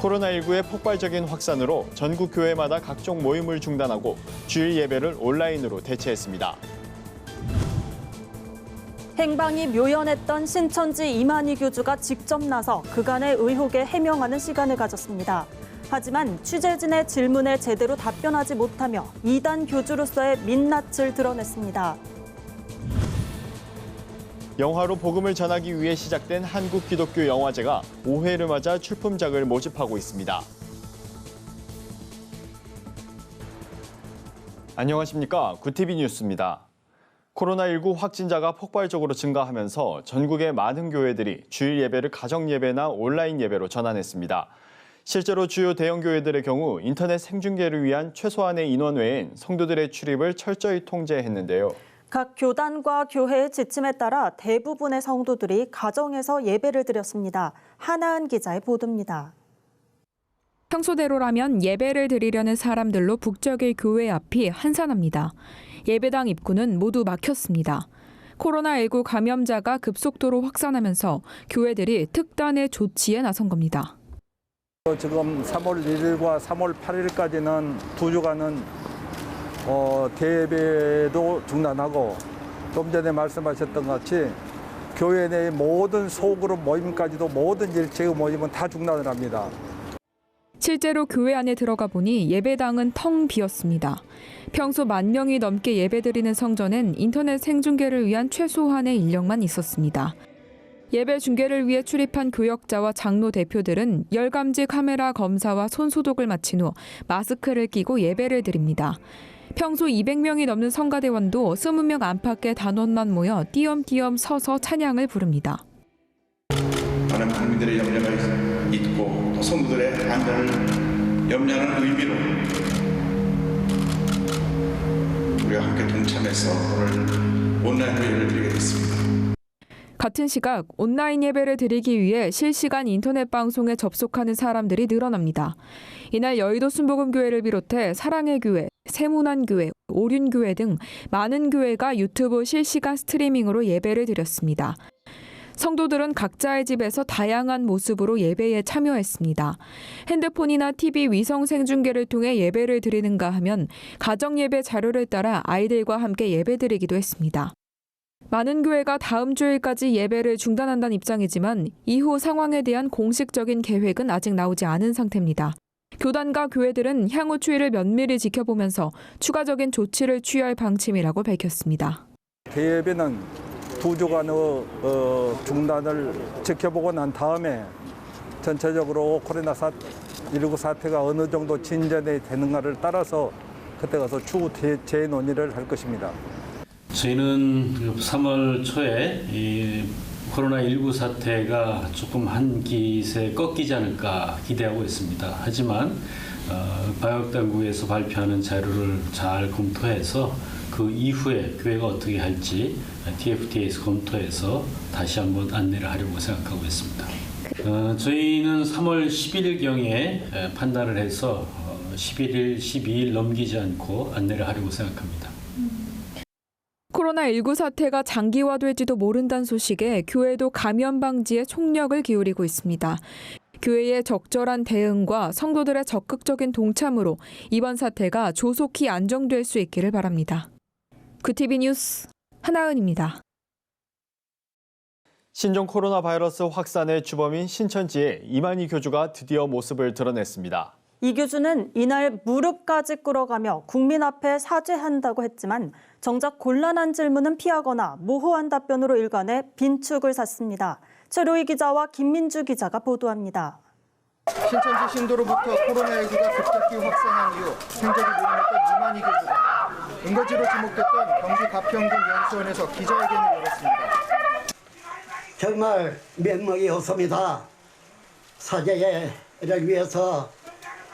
코로나19의 폭발적인 확산으로 전국 교회마다 각종 모임을 중단하고 주일 예배를 온라인으로 대체했습니다. 행방이 묘연했던 신천지 이만희 교주가 직접 나서 그간의 의혹에 해명하는 시간을 가졌습니다. 하지만 취재진의 질문에 제대로 답변하지 못하며 이단 교주로서의 민낯을 드러냈습니다. 영화로 복음을 전하기 위해 시작된 한국기독교영화제가 5회를 맞아 출품작을 모집하고 있습니다. 안녕하십니까? 구티비 뉴스입니다. 코로나19 확진자가 폭발적으로 증가하면서 전국의 많은 교회들이 주일 예배를 가정 예배나 온라인 예배로 전환했습니다. 실제로 주요 대형 교회들의 경우 인터넷 생중계를 위한 최소한의 인원 외엔 성도들의 출입을 철저히 통제했는데요. 각 교단과 교회의 지침에 따라 대부분의 성도들이 가정에서 예배를 드렸습니다. 하나은 기자의 보도입니다. 평소대로라면 예배를 드리려는 사람들로 북적일 교회 앞이 한산합니다. 예배당 입구는 모두 막혔습니다. 코로나19 감염자가 급속도로 확산하면서 교회들이 특단의 조치에 나선 겁니다. 지금 3월 1일과 3월 8일까지는 두 주간은 대예배도 중단하고 좀 전에 말씀하셨던 것 같이 교회 내 모든 소그룹 모임까지도 모든 일체의 모임은 다 중단을 합니다. 실제로 교회 안에 들어가 보니 예배당은 텅 비었습니다. 평소 10,000명이 넘게 예배드리는 성전엔 인터넷 생중계를 위한 최소한의 인력만 있었습니다. 예배 중계를 위해 출입한 교역자와 장로 대표들은 열감지 카메라 검사와 손소독을 마친 후 마스크를 끼고 예배를 드립니다. 평소 200명이 넘는 성가대원도 20명 안팎의 단원만 모여 띄엄띄엄 서서 찬양을 부릅니다. 많은 국민들의 염려가 있고 또 성도들의 안전을 염려하는 의미로 우리가 함께 동참해서 오늘 온라인으로 예배를 드리게 됐습니다. 같은 시각 온라인 예배를 드리기 위해 실시간 인터넷 방송에 접속하는 사람들이 늘어납니다. 이날 여의도 순복음교회를 비롯해 사랑의 교회, 세문안교회, 오륜교회 등 많은 교회가 유튜브 실시간 스트리밍으로 예배를 드렸습니다. 성도들은 각자의 집에서 다양한 모습으로 예배에 참여했습니다. 핸드폰이나 TV 위성 생중계를 통해 예배를 드리는가 하면 가정예배 자료를 따라 아이들과 함께 예배드리기도 했습니다. 많은 교회가 다음 주일까지 예배를 중단한다는 입장이지만 이후 상황에 대한 공식적인 계획은 아직 나오지 않은 상태입니다. 교단과 교회들은 향후 추이를 면밀히 지켜보면서 추가적인 조치를 취할 방침이라고 밝혔습니다. 대예배는 두 주간의 중단을 지켜보고 난 다음에 전체적으로 코로나19 사태가 어느 정도 진전이 되는가를 따라서 그때 가서 추후 재논의를 할 것입니다. 저희는 3월 초에 이 코로나19 사태가 조금 한 기세 꺾이지 않을까 기대하고 있습니다. 하지만 방역당국에서 발표하는 자료를 잘 검토해서 그 이후에 교회가 어떻게 할지 TFT에서 검토해서 다시 한번 안내를 하려고 생각하고 있습니다. 저희는 3월 10일경에 판단을 해서 11일, 12일 넘기지 않고 안내를 하려고 생각합니다. 코로나19 사태가 장기화될지도 모른다는 소식에 교회도 감염 방지에 총력을 기울이고 있습니다. 교회의 적절한 대응과 성도들의 적극적인 동참으로 이번 사태가 조속히 안정될 수 있기를 바랍니다. 구티비 뉴스 하나은입니다. 신종 코로나 바이러스 확산의 주범인 신천지의 이만희 교주가 드디어 모습을 드러냈습니다. 이 교주는 이날 무릎까지 꿇어가며 국민 앞에 사죄한다고 했지만 정작 곤란한 질문은 피하거나 모호한 답변으로 일관해 빈축을 샀습니다. 최로희 기자와 김민주 기자가 보도합니다. 신천지 신도로부터 코로나19가 급격히 확산한 이후 행적이 모임했던 이만희 교주가 은거지로 지목됐던 경기 가평군 연수원에서 기자회견을 열었습니다. 정말 면목이 없습니다. 사죄를 위해서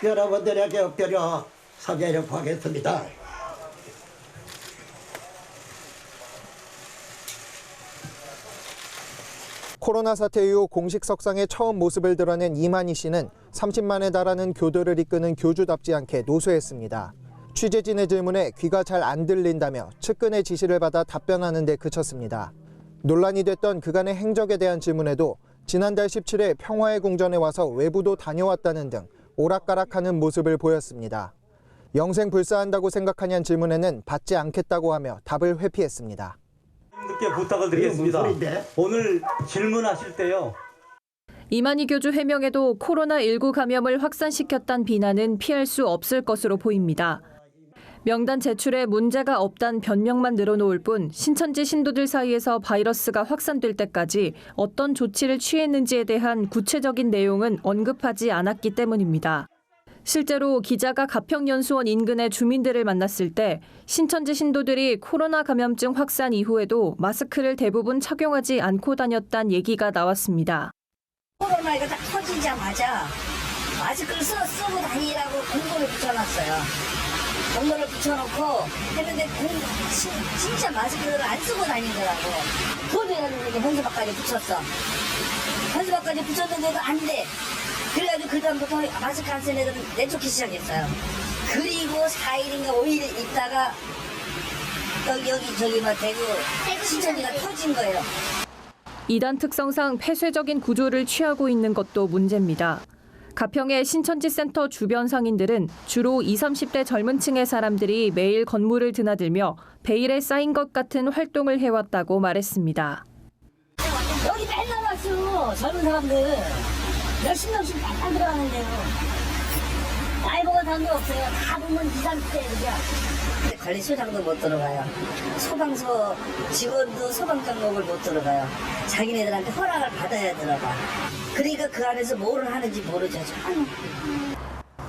여러분들에게 엎드려 사죄를 구하겠습니다. 코로나 사태 이후 공식 석상에 처음 모습을 드러낸 이만희 씨는 30만에 달하는 교도를 이끄는 교주답지 않게 노쇠했습니다. 취재진의 질문에 귀가 잘 안 들린다며 측근의 지시를 받아 답변하는 데 그쳤습니다. 논란이 됐던 그간의 행적에 대한 질문에도 지난달 17일 평화의 궁전에 와서 외부도 다녀왔다는 등 오락가락하는 모습을 보였습니다. 영생 불사한다고 생각하냐는 질문에는 받지 않겠다고 하며 답을 회피했습니다. 분께 부탁을 드리겠습니다. 오늘 질문하실 때요. 이만희 교주 해명에도 코로나19 감염을 확산시켰다는 비난은 피할 수 없을 것으로 보입니다. 명단 제출에 문제가 없다는 변명만 늘어놓을 뿐 신천지 신도들 사이에서 바이러스가 확산될 때까지 어떤 조치를 취했는지에 대한 구체적인 내용은 언급하지 않았기 때문입니다. 실제로 기자가 가평연수원 인근의 주민들을 만났을 때 신천지 신도들이 코로나 감염증 확산 이후에도 마스크를 대부분 착용하지 않고 다녔다는 얘기가 나왔습니다. 코로나가 딱 터지자마자 마스크를 쓰고 다니라고 공고를 붙여놨어요. 공고를 붙여놓고 했는데 진짜 마스크를 안 쓰고 다니더라고. 도저히 현수막까지 붙였어. 현수막까지 붙였는데도 안 돼. 그래가지고 그 다음부터 마스크 안 쓰는 애들은 내쫓기 시작했어요. 그리고 4일인가 5일 있다가 저기 막 대구 신천지가 터진 거예요. 이단 특성상 폐쇄적인 구조를 취하고 있는 것도 문제입니다. 가평의 신천지 센터 주변 상인들은 주로 20, 30대 젊은 층의 사람들이 매일 건물을 드나들며 베일에 쌓인 것 같은 활동을 해왔다고 말했습니다. 여기 맨날 왔어. 젊은 사람들. 몇십 명씩 맨날 들어가는데요. 나이 먹은 사람도 없어요. 다 보면 20, 30대들이야. 관리소장도 못 들어가요. 소방서 직원도 소방장목을 못 들어가요. 자기네들한테 허락을 받아야 들어가. 그러니까 그 안에서 뭐를 하는지 모르죠.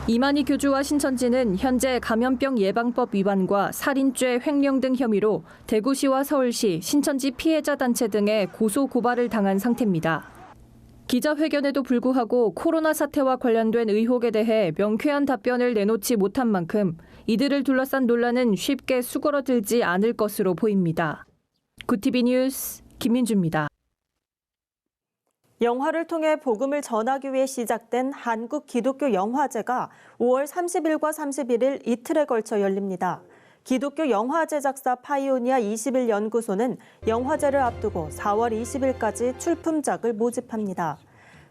이만희 교주와 신천지는 현재 감염병 예방법 위반과 살인죄 횡령 등 혐의로 대구시와 서울시, 신천지 피해자 단체 등의 고소 고발을 당한 상태입니다. 기자회견에도 불구하고 코로나 사태와 관련된 의혹에 대해 명쾌한 답변을 내놓지 못한 만큼 이들을 둘러싼 논란은 쉽게 수그러들지 않을 것으로 보입니다. 구티비 뉴스 김민주입니다. 영화를 통해 복음을 전하기 위해 시작된 한국 기독교 영화제가 5월 30일과 31일 이틀에 걸쳐 열립니다. 기독교 영화 제작사 파이오니아 21연구소는 영화제를 앞두고 4월 20일까지 출품작을 모집합니다.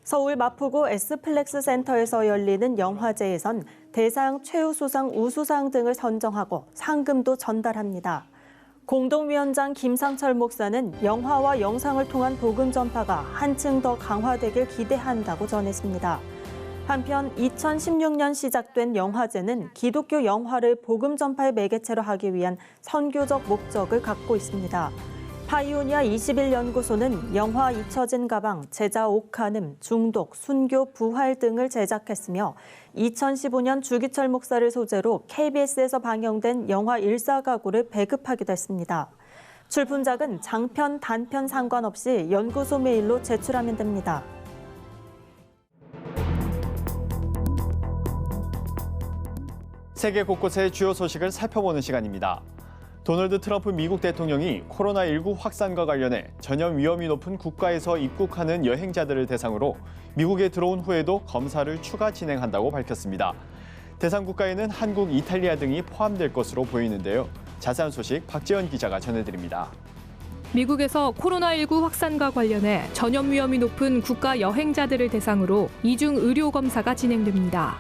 서울 마포구 S플렉스 센터에서 열리는 영화제에선 대상, 최우수상, 우수상 등을 선정하고 상금도 전달합니다. 공동위원장 김상철 목사는 영화와 영상을 통한 복음 전파가 한층 더 강화되길 기대한다고 전했습니다. 한편 2016년 시작된 영화제는 기독교 영화를 복음 전파의 매개체로 하기 위한 선교적 목적을 갖고 있습니다. 파이오니아 21연구소는 영화 잊혀진 가방, 제자 옥한음, 중독, 순교, 부활 등을 제작했으며 2015년 주기철 목사를 소재로 KBS에서 방영된 영화 일사가구를 배급하기도 했습니다. 출품작은 장편, 단편 상관없이 연구소 메일로 제출하면 됩니다. 세계 곳곳의 주요 소식을 살펴보는 시간입니다. 도널드 트럼프 미국 대통령이 코로나19 확산과 관련해 전염 위험이 높은 국가에서 입국하는 여행자들을 대상으로 미국에 들어온 후에도 검사를 추가 진행한다고 밝혔습니다. 대상 국가에는 한국, 이탈리아 등이 포함될 것으로 보이는데요. 자세한 소식 박지연 기자가 전해드립니다. 미국에서 코로나19 확산과 관련해 전염 위험이 높은 국가 여행자들을 대상으로 이중 의료 검사가 진행됩니다.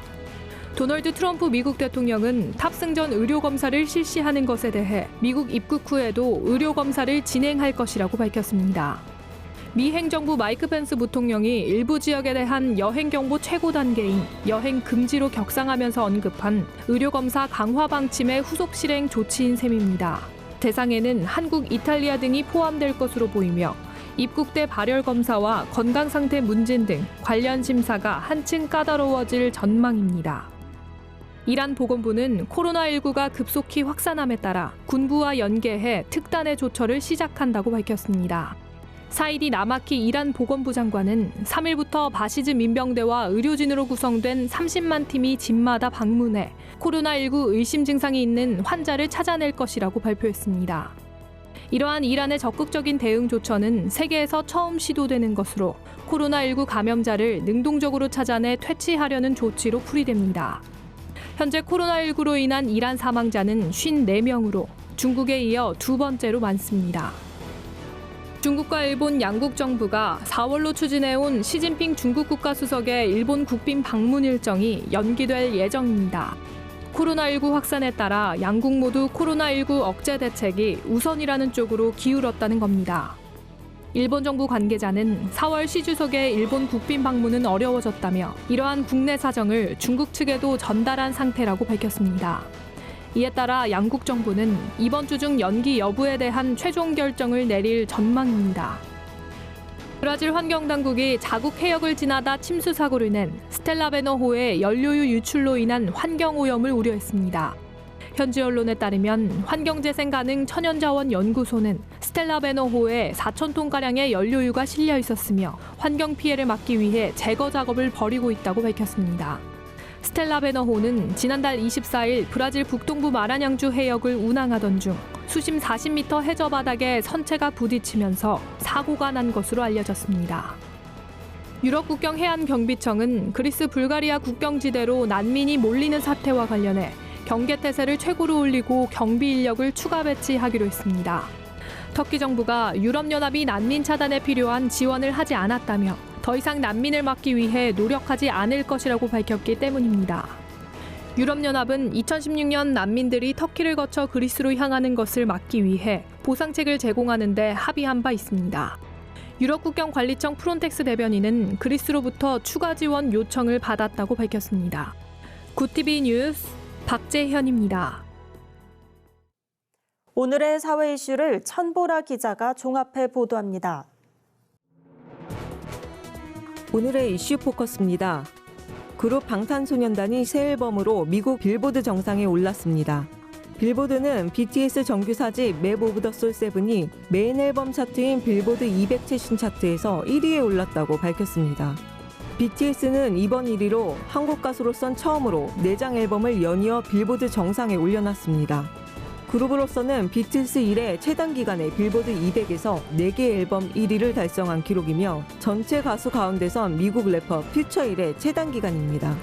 도널드 트럼프 미국 대통령은 탑승 전 의료 검사를 실시하는 것에 대해 미국 입국 후에도 의료 검사를 진행할 것이라고 밝혔습니다. 미 행정부 마이크 펜스 부통령이 일부 지역에 대한 여행 경보 최고 단계인 여행 금지로 격상하면서 언급한 의료 검사 강화 방침의 후속 실행 조치인 셈입니다. 대상에는 한국, 이탈리아 등이 포함될 것으로 보이며 입국 때 발열 검사와 건강 상태 문진 등 관련 심사가 한층 까다로워질 전망입니다. 이란 보건부는 코로나19가 급속히 확산함에 따라 군부와 연계해 특단의 조처를 시작한다고 밝혔습니다. 사이디 나마키 이란 보건부 장관은 3일부터 바시즈 민병대와 의료진으로 구성된 30만 팀이 집마다 방문해 코로나19 의심 증상이 있는 환자를 찾아낼 것이라고 발표했습니다. 이러한 이란의 적극적인 대응 조처는 세계에서 처음 시도되는 것으로 코로나19 감염자를 능동적으로 찾아내 퇴치하려는 조치로 풀이됩니다. 현재 코로나19로 인한 이란 사망자는 54명으로 중국에 이어 두 번째로 많습니다. 중국과 일본 양국 정부가 4월로 추진해온 시진핑 중국 국가수석의 일본 국빈 방문 일정이 연기될 예정입니다. 코로나19 확산에 따라 양국 모두 코로나19 억제 대책이 우선이라는 쪽으로 기울었다는 겁니다. 일본 정부 관계자는 4월 시 주석의 일본 국빈 방문은 어려워졌다며 이러한 국내 사정을 중국 측에도 전달한 상태라고 밝혔습니다. 이에 따라 양국 정부는 이번 주 중 연기 여부에 대한 최종 결정을 내릴 전망입니다. 브라질 환경당국이 자국 해역을 지나다 침수 사고를 낸 스텔라베너호의 연료유 유출로 인한 환경오염을 우려했습니다. 현지 언론에 따르면 환경재생 가능 천연자원 연구소는 스텔라베너호에 4,000톤가량의 연료유가 실려 있었으며 환경 피해를 막기 위해 제거 작업을 벌이고 있다고 밝혔습니다. 스텔라베너호는 지난달 24일 브라질 북동부 마라냥주 해역을 운항하던 중 수심 40m 해저 바닥에 선체가 부딪히면서 사고가 난 것으로 알려졌습니다. 유럽 국경 해안 경비청은 그리스 불가리아 국경지대로 난민이 몰리는 사태와 관련해 경계태세를 최고로 올리고 경비 인력을 추가 배치하기로 했습니다. 터키 정부가 유럽연합이 난민 차단에 필요한 지원을 하지 않았다며 더 이상 난민을 막기 위해 노력하지 않을 것이라고 밝혔기 때문입니다. 유럽연합은 2016년 난민들이 터키를 거쳐 그리스로 향하는 것을 막기 위해 보상책을 제공하는 데 합의한 바 있습니다. 유럽국경관리청 프론텍스 대변인은 그리스로부터 추가 지원 요청을 받았다고 밝혔습니다. 굿TV 뉴스 박재현입니다. 오늘의 사회 이슈를 천보라 기자가 종합해 보도합니다. 오늘의 이슈 포커스입니다. 그룹 방탄소년단이 새 앨범으로 미국 빌보드 정상에 올랐습니다. 빌보드는 BTS 정규 4집 맵 오브 더 솔 7이 메인 앨범 차트인 빌보드 200 최신 차트에서 1위에 올랐다고 밝혔습니다. BTS는 이번 1위로 한국 가수로선 처음으로 4장 앨범을 연이어 빌보드 정상에 올려놨습니다. 그룹으로서는 비틀스 이래 최단 기간에 빌보드 200에서 4개 앨범 1위를 달성한 기록이며 전체 가수 가운데선 미국 래퍼 퓨처 이래 최단 기간입니다.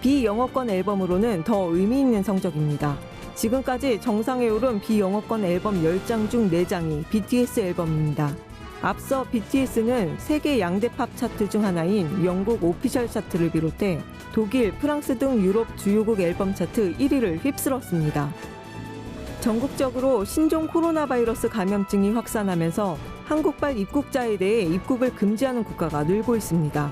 비영어권 앨범으로는 더 의미 있는 성적입니다. 지금까지 정상에 오른 비영어권 앨범 10장 중 4장이 BTS 앨범입니다. 앞서 BTS는 세계 양대 팝 차트 중 하나인 영국 오피셜 차트를 비롯해 독일, 프랑스 등 유럽 주요국 앨범 차트 1위를 휩쓸었습니다. 전국적으로 신종 코로나 바이러스 감염증이 확산하면서 한국발 입국자에 대해 입국을 금지하는 국가가 늘고 있습니다.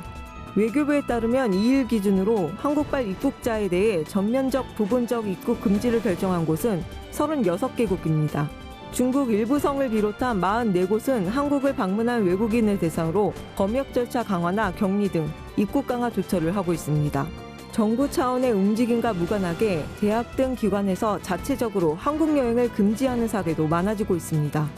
외교부에 따르면 2일 기준으로 한국발 입국자에 대해 전면적, 부분적 입국 금지를 결정한 곳은 36개국입니다. 중국 일부 성을 비롯한 44곳은 한국을 방문한 외국인을 대상으로 검역 절차 강화나 격리 등 입국 강화 조처를 하고 있습니다. 정부 차원의 움직임과 무관하게 대학 등 기관에서 자체적으로 한국 여행을 금지하는 사례도 많아지고 있습니다.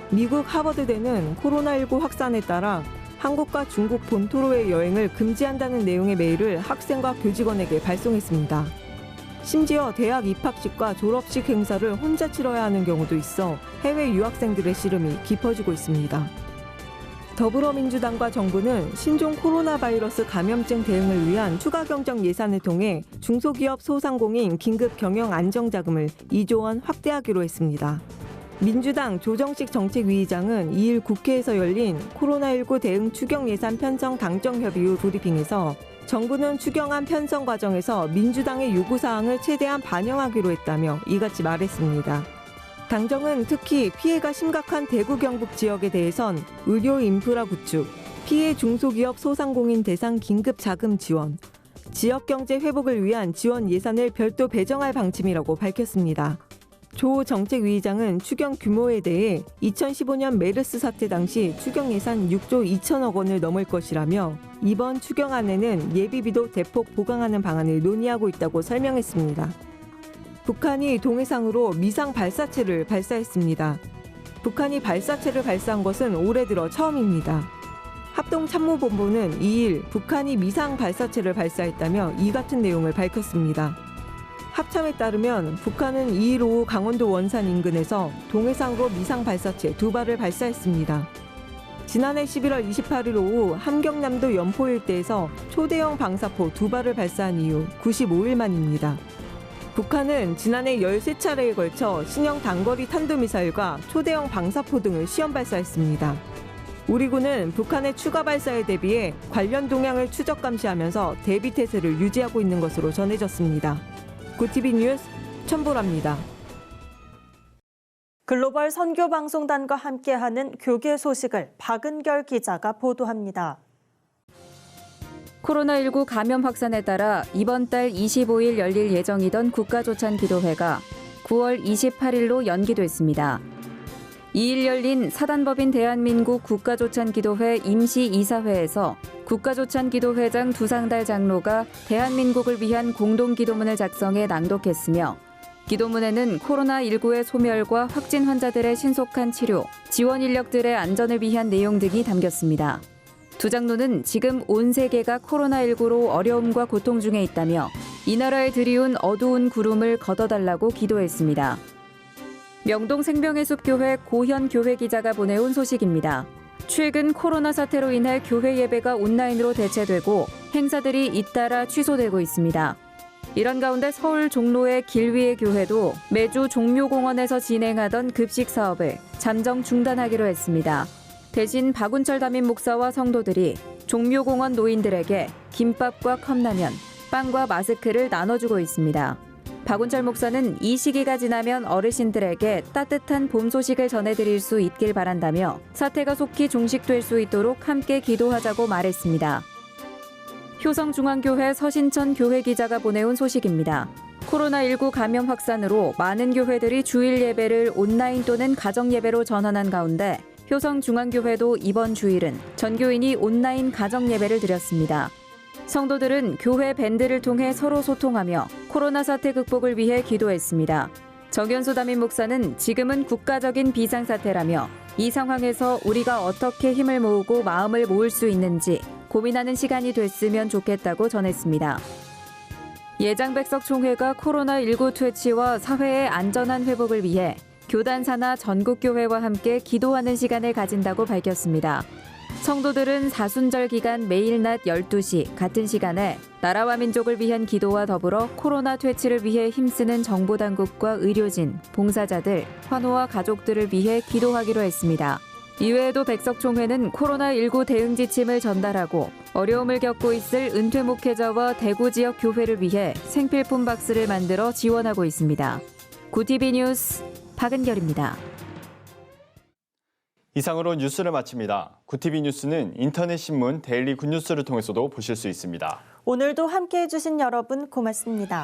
미국 하버드대는 코로나19 확산에 따라 한국과 중국 본토로의 여행을 금지한다는 내용의 메일을 학생과 교직원에게 발송했습니다. 심지어 대학 입학식과 졸업식 행사를 혼자 치러야 하는 경우도 있어 해외 유학생들의 시름이 깊어지고 있습니다. 더불어민주당과 정부는 신종 코로나 바이러스 감염증 대응을 위한 추가 경정 예산을 통해 중소기업 소상공인 긴급 경영 안정자금을 2조 원 확대하기로 했습니다. 민주당 조정식 정책위의장은 2일 국회에서 열린 코로나19 대응 추경 예산 편성 당정협의 후 브리핑에서 정부는 추경안 편성 과정에서 민주당의 요구사항을 최대한 반영하기로 했다며 이같이 말했습니다. 당정은 특히 피해가 심각한 대구 경북 지역에 대해선 의료 인프라 구축, 피해 중소기업 소상공인 대상 긴급 자금 지원, 지역 경제 회복을 위한 지원 예산을 별도 배정할 방침이라고 밝혔습니다. 조 정책위의장은 추경 규모에 대해 2015년 메르스 사태 당시 추경 예산 6조 2천억 원을 넘을 것이라며 이번 추경안에는 예비비도 대폭 보강하는 방안을 논의하고 있다고 설명했습니다. 북한이 동해상으로 미상 발사체를 발사했습니다. 북한이 발사체를 발사한 것은 올해 들어 처음입니다. 합동참모본부는 2일 북한이 미상 발사체를 발사했다며 이 같은 내용을 밝혔습니다. 합참에 따르면 북한은 2일 오후 강원도 원산 인근에서 동해상으로 미상 발사체 2발을 발사했습니다. 지난해 11월 28일 오후 함경남도 연포 일대에서 초대형 방사포 2발을 발사한 이후 95일 만입니다. 북한은 지난해 13차례에 걸쳐 신형 단거리 탄도미사일과 초대형 방사포 등을 시험 발사했습니다. 우리 군은 북한의 추가 발사에 대비해 관련 동향을 추적 감시하면서 대비 태세를 유지하고 있는 것으로 전해졌습니다. 구TV 뉴스 천보라입니다. 글로벌 선교 방송단과 함께하는 교계 소식을 박은결 기자가 보도합니다. 코로나19 감염 확산에 따라 이번 달 25일 열릴 예정이던 국가조찬 기도회가 9월 28일로 연기됐습니다. 2일 열린 사단법인 대한민국 국가조찬 기도회 임시이사회에서 국가조찬 기도회장 두상달 장로가 대한민국을 위한 공동기도문을 작성해 낭독했으며 기도문에는 코로나19의 소멸과 확진 환자들의 신속한 치료, 지원 인력들의 안전을 위한 내용 등이 담겼습니다. 두 장로는 지금 온 세계가 코로나19로 어려움과 고통 중에 있다며 이 나라에 들이운 어두운 구름을 걷어달라고 기도했습니다. 명동 생명의숲교회 고현 교회 기자가 보내온 소식입니다. 최근 코로나 사태로 인해 교회 예배가 온라인으로 대체되고 행사들이 잇따라 취소되고 있습니다. 이런 가운데 서울 종로의 길위의 교회도 매주 종묘공원에서 진행하던 급식 사업을 잠정 중단하기로 했습니다. 대신 박운철 담임 목사와 성도들이 종묘공원 노인들에게 김밥과 컵라면, 빵과 마스크를 나눠주고 있습니다. 박운철 목사는 이 시기가 지나면 어르신들에게 따뜻한 봄 소식을 전해드릴 수 있길 바란다며 사태가 속히 종식될 수 있도록 함께 기도하자고 말했습니다. 효성중앙교회 서신천 교회 기자가 보내온 소식입니다. 코로나19 감염 확산으로 많은 교회들이 주일 예배를 온라인 또는 가정 예배로 전환한 가운데 효성중앙교회도 이번 주일은 전교인이 온라인 가정 예배를 드렸습니다. 성도들은 교회 밴드를 통해 서로 소통하며 코로나 사태 극복을 위해 기도했습니다. 정연소 담임 목사는 지금은 국가적인 비상사태라며 이 상황에서 우리가 어떻게 힘을 모으고 마음을 모을 수 있는지 고민하는 시간이 됐으면 좋겠다고 전했습니다. 예장백석총회가 코로나19 퇴치와 사회의 안전한 회복을 위해 교단사나 전국교회와 함께 기도하는 시간을 가진다고 밝혔습니다. 성도들은 사순절 기간 매일 낮 12시 같은 시간에 나라와 민족을 위한 기도와 더불어 코로나 퇴치를 위해 힘쓰는 정보당국과 의료진, 봉사자들, 환우와 가족들을 위해 기도하기로 했습니다. 이외에도 백석총회는 코로나19 대응 지침을 전달하고 어려움을 겪고 있을 은퇴 목회자와 대구 지역 교회를 위해 생필품 박스를 만들어 지원하고 있습니다. 구TV 뉴스 박은결입니다. 이상으로 뉴스를 마칩니다. 구TV 뉴스는 인터넷 신문 데일리 굿뉴스를 통해서도 보실 수 있습니다. 오늘도 함께해 주신 여러분 고맙습니다.